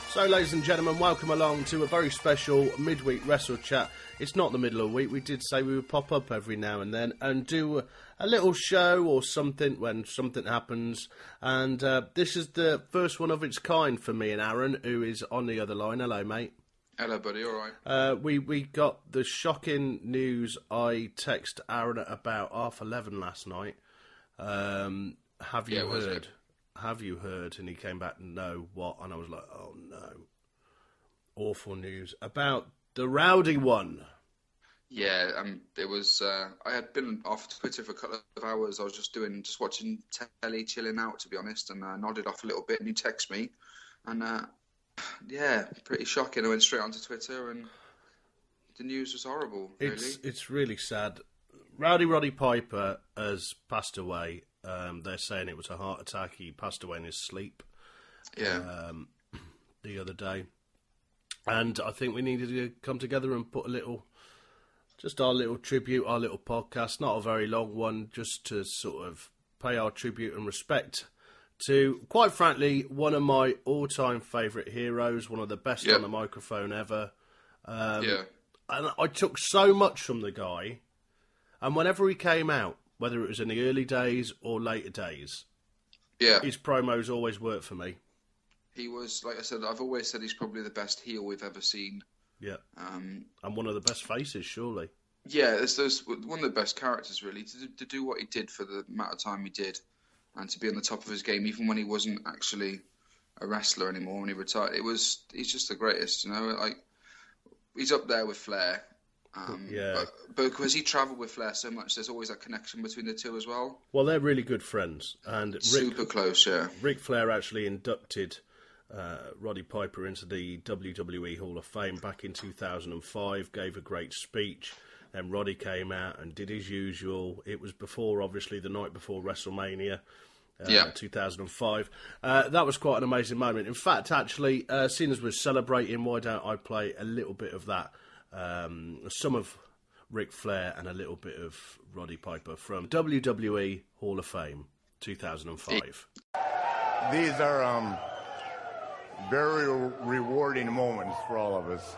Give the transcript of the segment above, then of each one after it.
So, ladies and gentlemen, welcome along to a very special midweek Wrestle Chat. It's not the middle of the week. We did say we would pop up every now and then and do a little show or something when something happens. And this is the first one of its kind for me and Aaron, who is on the other line. Hello, mate. Hello, buddy. All right. We got the shocking news. I texted Aaron at about 11:30 last night. Have you heard? Have you heard? And he came back, no, what? And I was like, oh no. Awful news about the Rowdy one. Yeah, it was, I had been off Twitter for a couple of hours. I was just watching telly, chilling out, to be honest, and nodded off a little bit, and you text me. And, yeah, pretty shocking. I went straight onto Twitter, and the news was horrible, really. It's really sad. Rowdy Roddy Piper has passed away. They're saying it was a heart attack. He passed away in his sleep the other day. And I think we needed to come together and put our little tribute, our little podcast, not a very long one, just to sort of pay our tribute and respect to, quite frankly, one of my all-time favourite heroes, one of the best on the microphone ever. And I took so much from the guy, and whenever he came out, whether it was in the early days or later days, his promos always worked for me. He was, like I said, I've always said he's probably the best heel we've ever seen. Yeah. And one of the best faces, surely. Yeah, there's one of the best characters, really, to do what he did for the amount of time he did, and to be on the top of his game, even when he wasn't actually a wrestler anymore, when he retired. He's just the greatest, you know? Like, he's up there with Flair. But because he travelled with Flair so much, there's always that connection between the two as well. Well, they're really good friends. And super close, yeah. Ric Flair actually inducted Roddy Piper into the WWE Hall of Fame back in 2005, gave a great speech. Then Roddy came out and did his usual. It was before, obviously, the night before WrestleMania. 2005. That was quite an amazing moment. In fact, actually, seeing as we're celebrating, why don't I play a little bit of that? Some of Ric Flair and a little bit of Roddy Piper from WWE Hall of Fame 2005. These are very rewarding moments for all of us.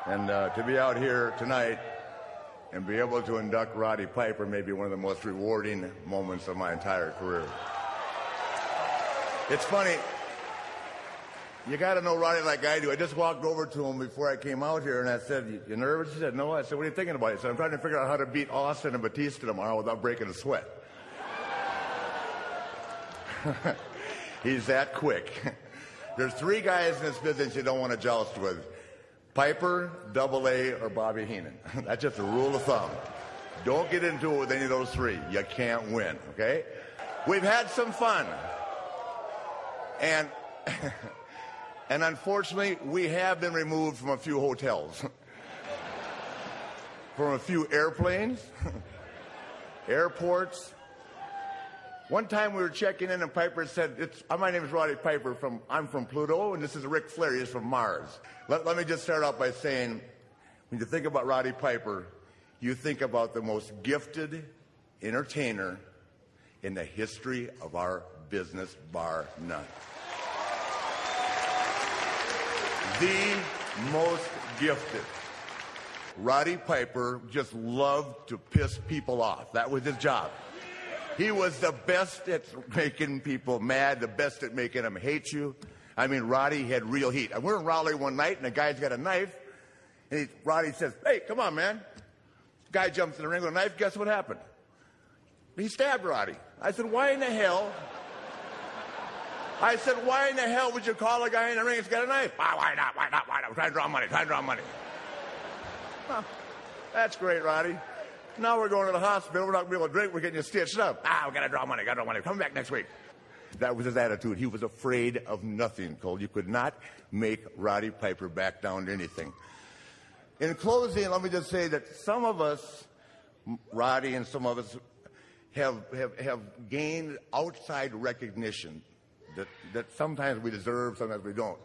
And to be out here tonight and be able to induct Roddy Piper may be one of the most rewarding moments of my entire career. It's funny. You got to know Roddy like I do. I just walked over to him before I came out here, and I said, you nervous? He said, no. I said, what are you thinking about? He said, I'm trying to figure out how to beat Austin and Batista tomorrow without breaking a sweat. He's that quick. There's three guys in this business you don't want to joust with. Piper, Double A, or Bobby Heenan. That's just a rule of thumb. Don't get into it with any of those three. You can't win, okay? We've had some fun. And unfortunately, we have been removed from a few hotels, from a few airplanes, airports. One time we were checking in and Piper said, my name is Roddy Piper, I'm from Pluto, and this is Ric Flair, he's from Mars. Let me just start out by saying, when you think about Roddy Piper, you think about the most gifted entertainer in the history of our business, bar none. The most gifted. Roddy Piper just loved to piss people off. That was his job. He was the best at making people mad, the best at making them hate you. I mean, Roddy had real heat. And we're in Raleigh one night, and the guy's got a knife, and Roddy says, hey, come on, man. Guy jumps in the ring with a knife. Guess what happened? He stabbed Roddy. I said, why in the hell? Why in the hell would you call a guy in the ring that's got a knife? Why not? I'm trying to draw money. Huh. That's great, Roddy. Now we're going to the hospital. We're not going to be able to drink. We're getting you stitched up. We got to draw money. Come back next week. That was his attitude. He was afraid of nothing, Cole. You could not make Roddy Piper back down to anything. In closing, let me just say that some of us, Roddy and some of us, have gained outside recognition that sometimes we deserve, sometimes we don't.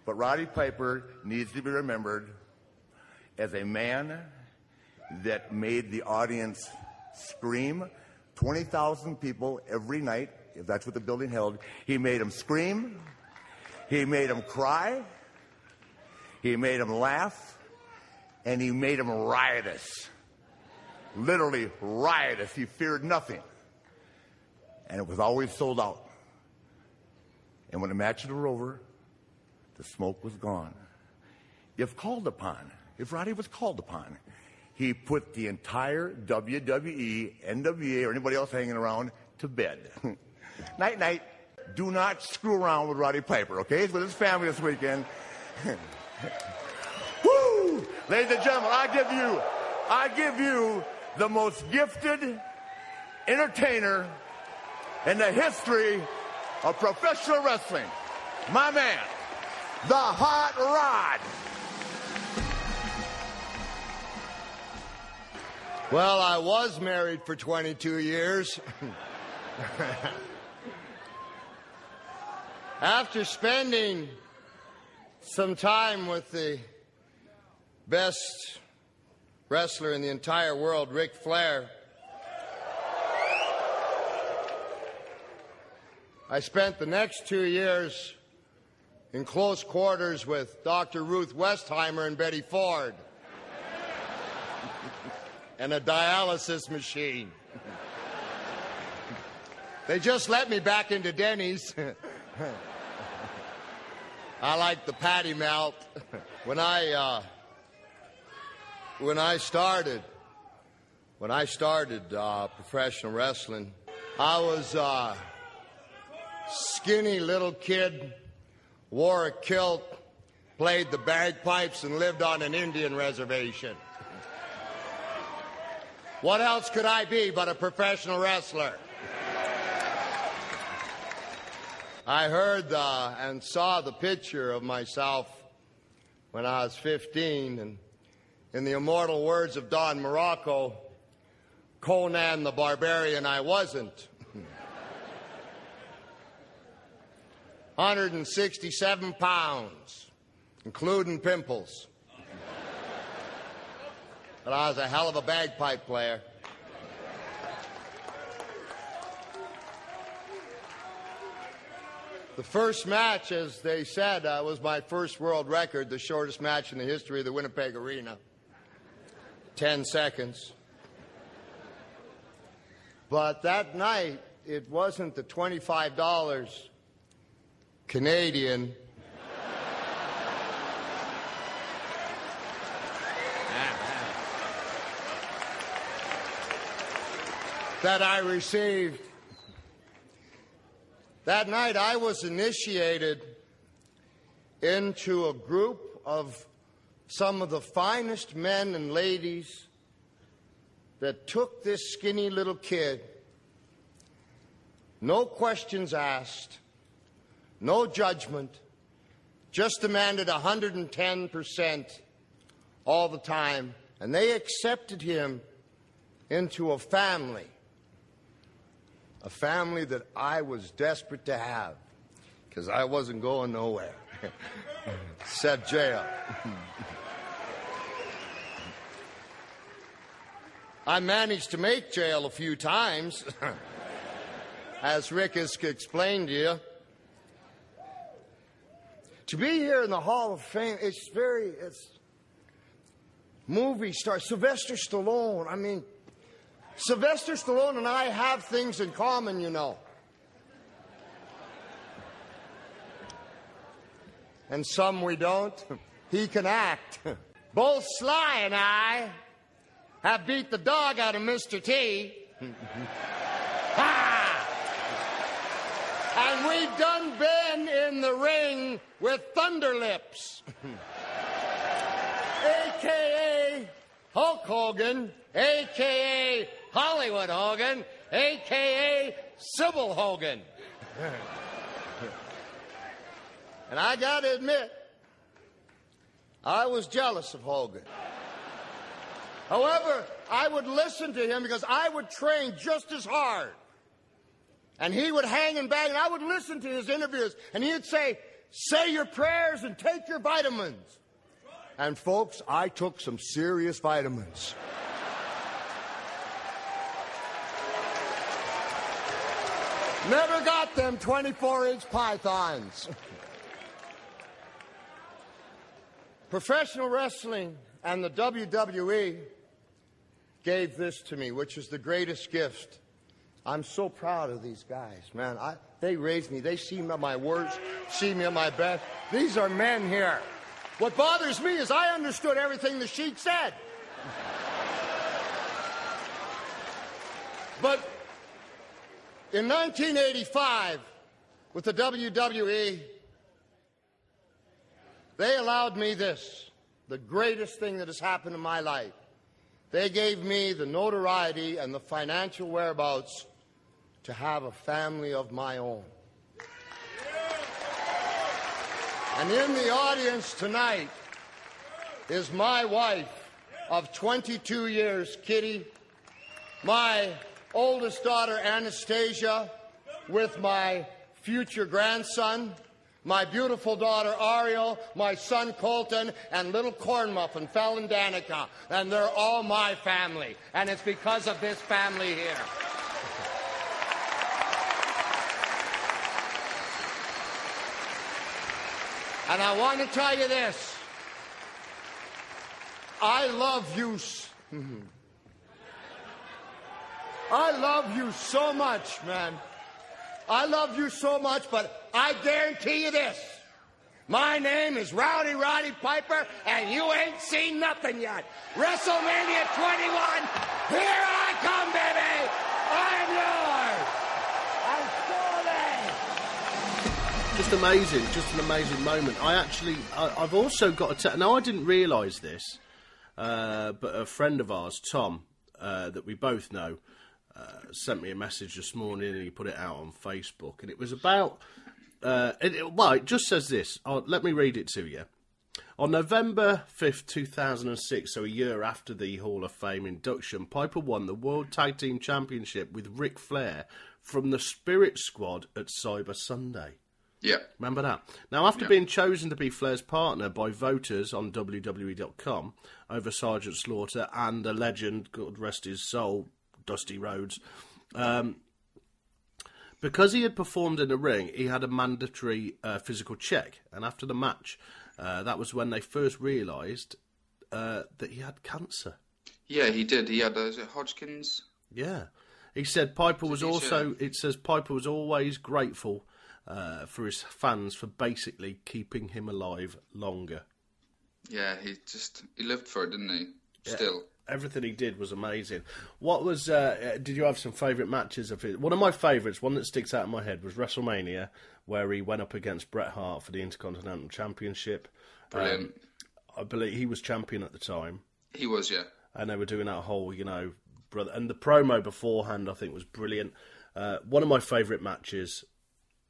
But Roddy Piper needs to be remembered as a man that made the audience scream. 20,000 people every night, if that's what the building held. He made them scream. He made them cry, he made them laugh, and he made them riotous. Literally riotous. He feared nothing. And it was always sold out. And when the matches were over, the smoke was gone. If called upon, if Roddy was called upon, he put the entire WWE, NWA, or anybody else hanging around to bed. Night, night. Do not screw around with Roddy Piper, okay? He's with his family this weekend. Woo! Ladies and gentlemen, I give you the most gifted entertainer in the history of professional wrestling. My man, the Hot Rod. Well, I was married for 22 years. After spending some time with the best wrestler in the entire world, Ric Flair, I spent the next 2 years in close quarters with Dr. Ruth Westheimer and Betty Ford and a dialysis machine. They just let me back into Denny's. I like the patty melt. When I started professional wrestling, I was a skinny little kid, wore a kilt, played the bagpipes, and lived on an Indian reservation. What else could I be but a professional wrestler? I heard and saw the picture of myself when I was 15, and in the immortal words of Don Morocco, Conan the Barbarian, I wasn't. 167 pounds, including pimples. But I was a hell of a bagpipe player. The first match, as they said, was my first world record, the shortest match in the history of the Winnipeg Arena. 10 seconds. But that night, it wasn't the $25 Canadian that I received. That night, I was initiated into a group of some of the finest men and ladies that took this skinny little kid, no questions asked, no judgment, just demanded 110% all the time, and they accepted him into a family that I was desperate to have, because I wasn't going nowhere, except jail. I managed to make jail a few times, as Rick has explained to you. To be here in the Hall of Fame, it's movie star, Sylvester Stallone. I mean, Sylvester Stallone and I have things in common, you know. And some we don't. He can act. Both Sly and I have beat the dog out of Mr. T. Ha! And we've done been in the ring with Thunderlips. A.K.A. Hulk Hogan, a.k.a. Hollywood Hogan, a.k.a. Sybil Hogan. And I got to admit, I was jealous of Hogan. However, I would listen to him because I would train just as hard. And he would hang and bang, and I would listen to his interviews, and he would say your prayers and take your vitamins. And folks, I took some serious vitamins. Never got them 24-inch pythons. Professional wrestling and the WWE gave this to me, which is the greatest gift. I'm so proud of these guys, man. They raised me. They see me at my worst, see me at my best. These are men here. What bothers me is I understood everything the Sheik said. But in 1985, with the WWE, they allowed me this, the greatest thing that has happened in my life. They gave me the notoriety and the financial whereabouts to have a family of my own. And in the audience tonight is my wife of 22 years, Kitty, my oldest daughter, Anastasia, with my future grandson, my beautiful daughter, Ariel, my son, Colton, and little corn muffin, Fallon Danica. And they're all my family. And it's because of this family here. And I want to tell you this. I love you. I love you so much, man. I love you so much, but I guarantee you this. My name is Rowdy Roddy Piper, and you ain't seen nothing yet. WrestleMania 21, here I come, baby. I'm yours. Just amazing, just an amazing moment. I've also got to now I didn't realise this, but a friend of ours, Tom, that we both know, sent me a message this morning and he put it out on Facebook, and it was about, it just says this, let me read it to you. On November 5th, 2006, so a year after the Hall of Fame induction, Piper won the World Tag Team Championship with Ric Flair from the Spirit Squad at Cyber Sunday. Yeah. Remember that? Now, after being chosen to be Flair's partner by voters on WWE.com over Sergeant Slaughter and the legend, God rest his soul, Dusty Rhodes, because he had performed in the ring, he had a mandatory physical check. And after the match, that was when they first realised that he had cancer. Yeah, he did. He had Hodgkin's. Yeah. He said Piper was also, it says Piper was always grateful for his fans for basically keeping him alive longer. Yeah, he lived for it, didn't he? Yeah, Still. everything he did was amazing. What was, did you have some favourite matches of his? One of my favourites, one that sticks out in my head, was WrestleMania, where he went up against Bret Hart for the Intercontinental Championship. Brilliant. I believe he was champion at the time. He was, yeah. And they were doing that whole, brother. And the promo beforehand, I think, was brilliant. One of my favourite matches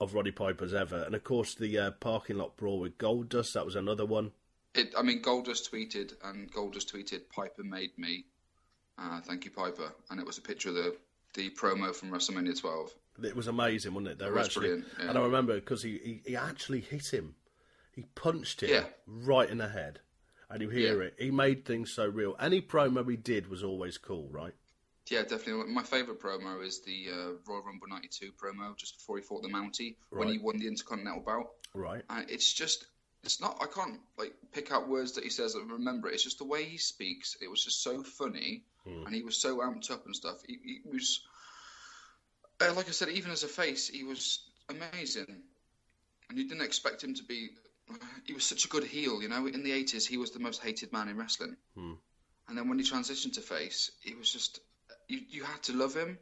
of Roddy Piper's ever. And, of course, the parking lot brawl with Goldust, that was another one. Goldust tweeted, Piper made me. Thank you, Piper. And it was a picture of the promo from WrestleMania 12. It was amazing, wasn't it? It was brilliant. Yeah. And I remember because he actually hit him. He punched him right in the head. And you hear it. He made things so real. Any promo he did was always cool, right? Yeah, definitely. My favourite promo is the Royal Rumble 92 promo, just before he fought the Mountie, when he won the Intercontinental bout. Right. And it's not, I can't pick out words that he says and remember it. It's just the way he speaks. It was just so funny, and he was so amped up and stuff. He was, like I said, even as a face, he was amazing. And you didn't expect him to be, he was such a good heel, In the 80s, he was the most hated man in wrestling. And then when he transitioned to face, he was just, you had to love him.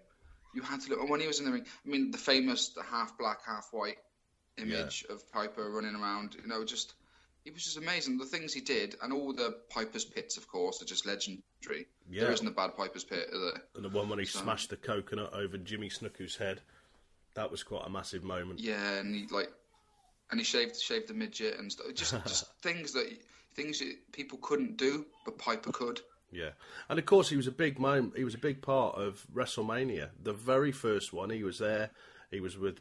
You had to look, and when he was in the ring, the famous, the half black, half white image of Piper running around, it was just amazing. The things he did, and all the Piper's Pits, of course, are just legendary. Yeah. There isn't a bad Piper's Pit, is there? And the one when he smashed the coconut over Jimmy Snuka's head, that was quite a massive moment. Yeah, and he shaved the midget and stuff. Just things that people couldn't do, but Piper could. Yeah, and of course he was a big part of WrestleMania, the very first one. He was there. He was with